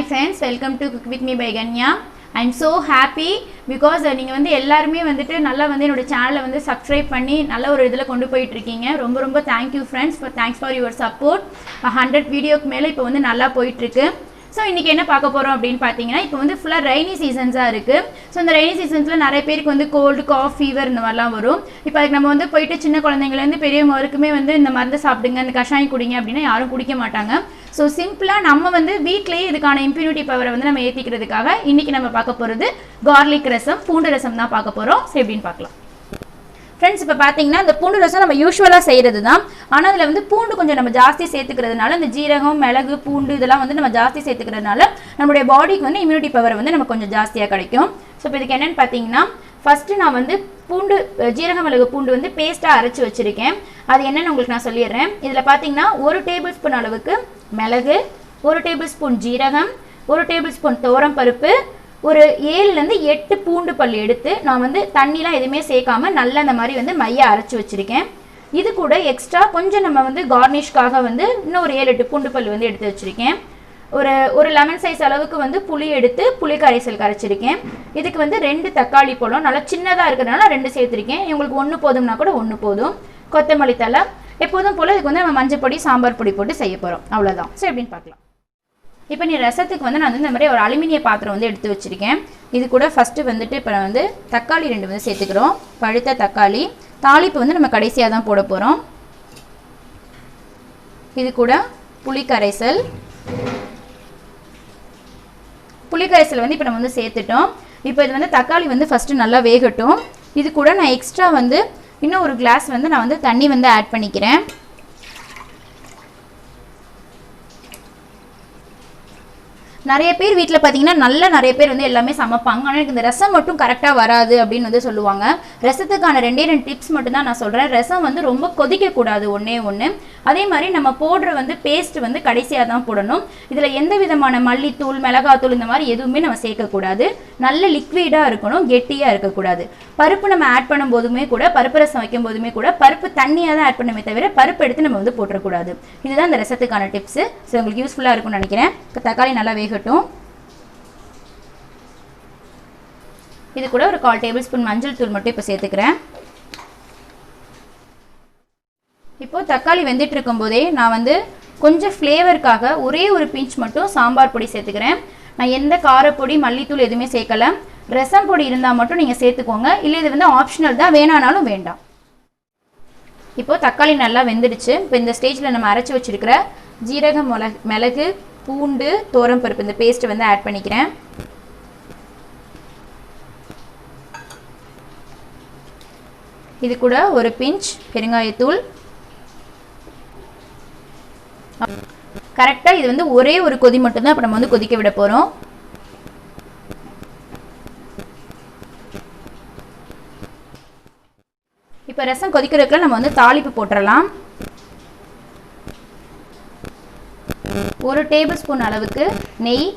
friends, welcome to Cook with me by Ganya. I am so happy because நீங்கள் வந்து எல்லாருமே வந்துட்டு நல்லா வந்து என்னோட சேனலை வந்து சப்ஸ்கிரைப் பண்ணி நல்ல ஒரு இதில் கொண்டு போயிட்டு இருக்கீங்க. ரொம்ப thank you friends thanks for your support. 100 வீடியோக்கு மேலே இப்போ வந்து நல்லா போயிட்டுருக்கு. ஸோ இன்றைக்கி என்ன பார்க்க போகிறோம் அப்படின்னு பார்த்தீங்கன்னா, இப்போ வந்து ஃபுல்லாக ரெய்னி சீசன்ஸாக இருக்குது. ஸோ இந்த ரெய்னி சீசன்ஸில் நிறைய பேருக்கு வந்து கோல்டு, காஃப், ஃபீவர் இந்த மாதிரிலாம் வரும். இப்போ அதுக்கு நம்ம வந்து போயிட்டு சின்ன குழந்தைங்கலேருந்து பெரியவங்க வரைக்குமே வந்து இந்த மருந்து சாப்பிடுங்க, இந்த கஷாயம் குடிங்க அப்படின்னா யாரும் குடிக்க மாட்டாங்க. ஸோ சிம்பிளாக நம்ம வந்து வீட்லேயே இதுக்கான இம்யூனிட்டி பவரை வந்து நம்ம ஏற்றிக்கிறதுக்காக இன்றைக்கி நம்ம பார்க்க போகிறது கார்லிக் ரசம், பூண்டு ரசம் தான் பார்க்க போகிறோம். ஸோ எப்படின்னு பார்க்கலாம் ஃப்ரெண்ட்ஸ். இப்போ பார்த்தீங்கன்னா இந்த பூண்டு ரசம் நம்ம யூஸ்வலாக செய்கிறது தான். ஆனால் அதில் வந்து பூண்டு கொஞ்சம் நம்ம ஜாஸ்தி சேர்த்துக்கிறதுனால, இந்த ஜீரகம், மிளகு, பூண்டு இதெல்லாம் வந்து நம்ம ஜாஸ்தி சேர்த்துக்கிறதுனால நம்மளுடைய பாடிக்கு வந்து இம்யூனிட்டி பவர் வந்து நமக்கு கொஞ்சம் ஜாஸ்தியாக கிடைக்கும். ஸோ இப்போ இதுக்கு என்னென்னு பார்த்தீங்கன்னா, ஃபஸ்ட்டு நான் வந்து பூண்டு, ஜீரக, மிளகு, பூண்டு வந்து பேஸ்ட்டாக அரைச்சி வச்சுருக்கேன். அது என்னென்னு உங்களுக்கு நான் சொல்லிடுறேன். இதில் பார்த்தீங்கன்னா 1 டேபிள் ஸ்பூன் அளவுக்கு மிளகு, 1 டேபிள் ஸ்பூன் ஜீரகம், 1 டேபிள் ஸ்பூன் துவரம் பருப்பு, ஒரு 7லேருந்து 8 பூண்டு பல் எடுத்து நான் வந்து தண்ணிலாம் எதுவுமே சேர்க்காம நல்லா இந்த மாதிரி வந்து மைய அரைச்சி வச்சுருக்கேன். இது கூட எக்ஸ்ட்ரா கொஞ்சம் நம்ம வந்து கார்னிஷ்காக வந்து இன்னும் ஒரு 7-8 பூண்டு பல் வந்து எடுத்து வச்சுருக்கேன். ஒரு லெமன் சைஸ் அளவுக்கு வந்து புளி எடுத்து புளி கரைசல் கரைச்சிருக்கேன். இதுக்கு வந்து 2 தக்காளி பழம் நல்லா சின்னதாக இருக்கிறதுனால 2 சேர்த்துருக்கேன். உங்களுக்கு 1 போதும்னா கூட 1 போதும். கொத்தமல்லி தழை. எப்போதும் போல் இதுக்கு வந்து நம்ம மஞ்சள் பொடி, சாம்பார் பொடி போட்டு செய்ய போகிறோம். அவ்வளோதான். ஸோ எப்படின்னு பார்க்கலாம். இப்போ நீ ரசத்துக்கு வந்து நான் வந்து இந்த மாதிரி ஒரு அலுமினிய பாத்திரம் வந்து எடுத்து வச்சுருக்கேன். இது கூட ஃபஸ்ட்டு வந்துட்டு இப்போ வந்து தக்காளி 2 வந்து சேர்த்துக்கிறோம். பழுத்த தக்காளி. தாளிப்பு வந்து நம்ம கடைசியாக தான் போட போகிறோம். இது கூட புளி கரைசல். புளி கரைசல் வந்து இப்போ நம்ம வந்து சேர்த்துட்டோம். இப்போ இது வந்து தக்காளி வந்து ஃபஸ்ட்டு நல்லா வேகட்டும். இது கூட நான் எக்ஸ்ட்ரா வந்து இன்னும் ஒரு கிளாஸ் வந்து நான் வந்து தண்ணி வந்து ஆட் பண்ணிக்கிறேன். நிறைய பேர் வீட்டில் பார்த்தீங்கன்னா நிறைய பேர் வந்து எல்லாமே சமைப்பாங்க. ஆனால் எனக்கு இந்த ரசம் மட்டும் கரெக்டாக வராது அப்படின்னு வந்து சொல்லுவாங்க. ரசத்துக்கான 2 டிப்ஸ் மட்டும் தான் நான் சொல்கிறேன். ரசம் வந்து ரொம்ப கொதிக்கக்கூடாது, ஒன்று. அதே மாதிரி நம்ம போடுற வந்து பேஸ்ட் வந்து கடைசியாக தான் போடணும். இதில் எந்த விதமான மல்லித்தூள், மிளகாத்தூள் இந்த மாதிரி எதுவுமே நம்ம சேர்க்கக்கூடாது. நல்ல லிக்விடாக இருக்கணும், கெட்டியாக இருக்கக்கூடாது. பருப்பு நம்ம ஆட் பண்ணும்போதுமே கூட, பருப்பு ரசம் வைக்கும் போதுமே கூட பருப்பு தண்ணியாக தான் ஆட் பண்ணுமே தவிர பருப்பு எடுத்து நம்ம வந்து போட்டுறக்கூடாது. இதுதான் இந்த ரசத்துக்கான டிப்ஸு. ஸோ உங்களுக்கு யூஸ்ஃபுல்லாக இருக்கும்னு நினைக்கிறேன். இப்போ தக்காளி நல்லா வேகட்டும். இது கூட ஒரு 1/4 டேபிள் ஸ்பூன் மஞ்சள் தூள் மட்டும் இப்போ சேர்த்துக்கிறேன். இப்போ தக்காளி வெந்துட்டு இருக்கும் போதே நான் வந்து கொஞ்சம் ஃப்ளேவருக்காக ஒரே ஒரு பிஞ்ச் மட்டும் சாம்பார் பொடி சேர்த்துக்கிறேன். நான் எந்த காரப்பொடி, மல்லித்தூள் எதுவுமே சேர்க்கல. ரசம் பொடி இருந்தால் மட்டும் நீங்கள் சேர்த்துக்கோங்க. இல்லை இது வந்து ஆப்ஷனல் தான், வேணானாலும் வேண்டாம். இப்போ தக்காளி நல்லா வெந்துடுச்சு. இப்போ இந்த ஸ்டேஜில் நம்ம அரைச்சி வச்சிருக்கிற ஜீரகம், மிளகு, பூண்டு, துவரம் பருப்பு இந்த பேஸ்ட்டை வந்து ஆட் பண்ணிக்கிறேன். இது கூட ஒரு பிஞ்ச் பெருங்காயத்தூள். கரெக்டாக இது வந்து ஒரே ஒரு கொதி மட்டும்தான் இப்போ நம்ம வந்து கொதிக்க விட போகிறோம். இப்போ ரசம் கொதிக்கிறதுக்குள்ள நம்ம வந்து தாளிப்பு போட்டுடலாம். 1 டேபிள் ஸ்பூன் அளவுக்கு நெய்.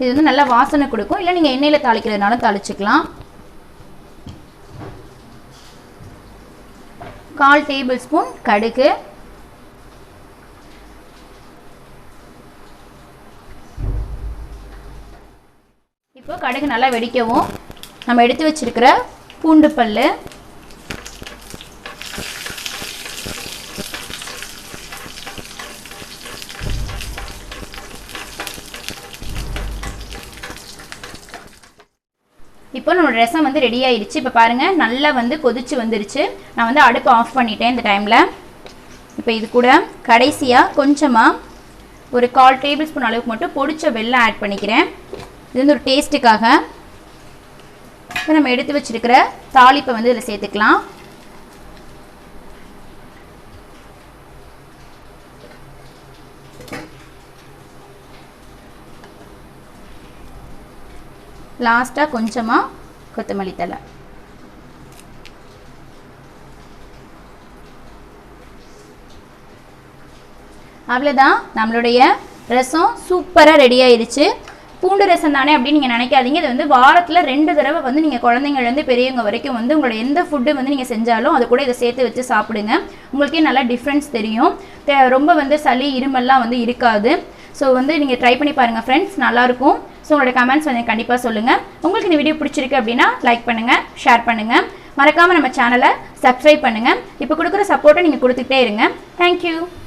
இது வந்து நல்லா வாசனை கொடுக்கும். இல்லை நீங்கள் எண்ணெயில் தாளிக்கிறதுனாலும் தாளிச்சுக்கலாம். 1/4 டேபிள் ஸ்பூன் கடுகு. இப்போ கடுகு நல்லா வெடிக்கவும் நம்ம எடுத்து வச்சிருக்கிற பூண்டு பல்லு, இப்போ நம்மளோட ரசம் வந்து ரெடி ஆயிடுச்சு. இப்போ பாருங்கள் நல்லா வந்து கொதிச்சு வந்துருச்சு. நான் வந்து அடுப்பு ஆஃப் பண்ணிட்டேன் இந்த டைமில். இப்போ இது கூட கடைசியாக கொஞ்சமாக ஒரு 1/4 டேபிள் ஸ்பூன் அளவுக்கு மட்டும் பொடிச்ச வெல்லம் ஆட் பண்ணிக்கிறேன். இது வந்து ஒரு டேஸ்ட்டுக்காக. இப்போ நம்ம எடுத்து வச்சிருக்கிற தாளிப்பை வந்து இதில் சேர்த்துக்கலாம். லாஸ்ட்டாக கொஞ்சமாக கொத்தமல்லி தழை. அவ்வளோதான், நம்மளுடைய ரசம் சூப்பராக ரெடி ஆயிடுச்சு. பூண்டு ரசம் தானே அப்படின்னு நீங்கள் நினைக்காதீங்க. இது வந்து வாரத்தில் 2 தடவை வந்து நீங்கள் குழந்தைங்கள்லேருந்து பெரியவங்க வரைக்கும் வந்து உங்களோட எந்த ஃபுட்டு வந்து நீங்கள் செஞ்சாலும் அது கூட இதை சேர்த்து வச்சு சாப்பிடுங்க. உங்களுக்கே நல்லா டிஃப்ரென்ஸ் தெரியும். ரொம்ப வந்து சளி இருமல்லாம் வந்து இருக்காது. ஸோ வந்து நீங்கள் ட்ரை பண்ணி பாருங்கள் ஃப்ரெண்ட்ஸ், நல்லாயிருக்கும். ஸோ உங்களோட கமெண்ட்ஸ் வந்து கண்டிப்பாக சொல்லுங்கள். உங்களுக்கு இந்த வீடியோ பிடிச்சிருக்கு அப்படின்னா லைக் பண்ணுங்கள், ஷேர் பண்ணுங்கள், மறக்காமல் நம்ம சேனலை சப்ஸ்கிரைப் பண்ணுங்கள். இப்போ கொடுக்குற சப்போர்ட்டை நீங்கள் கொடுத்துக்கிட்டே இருங்க. தேங்க்யூ.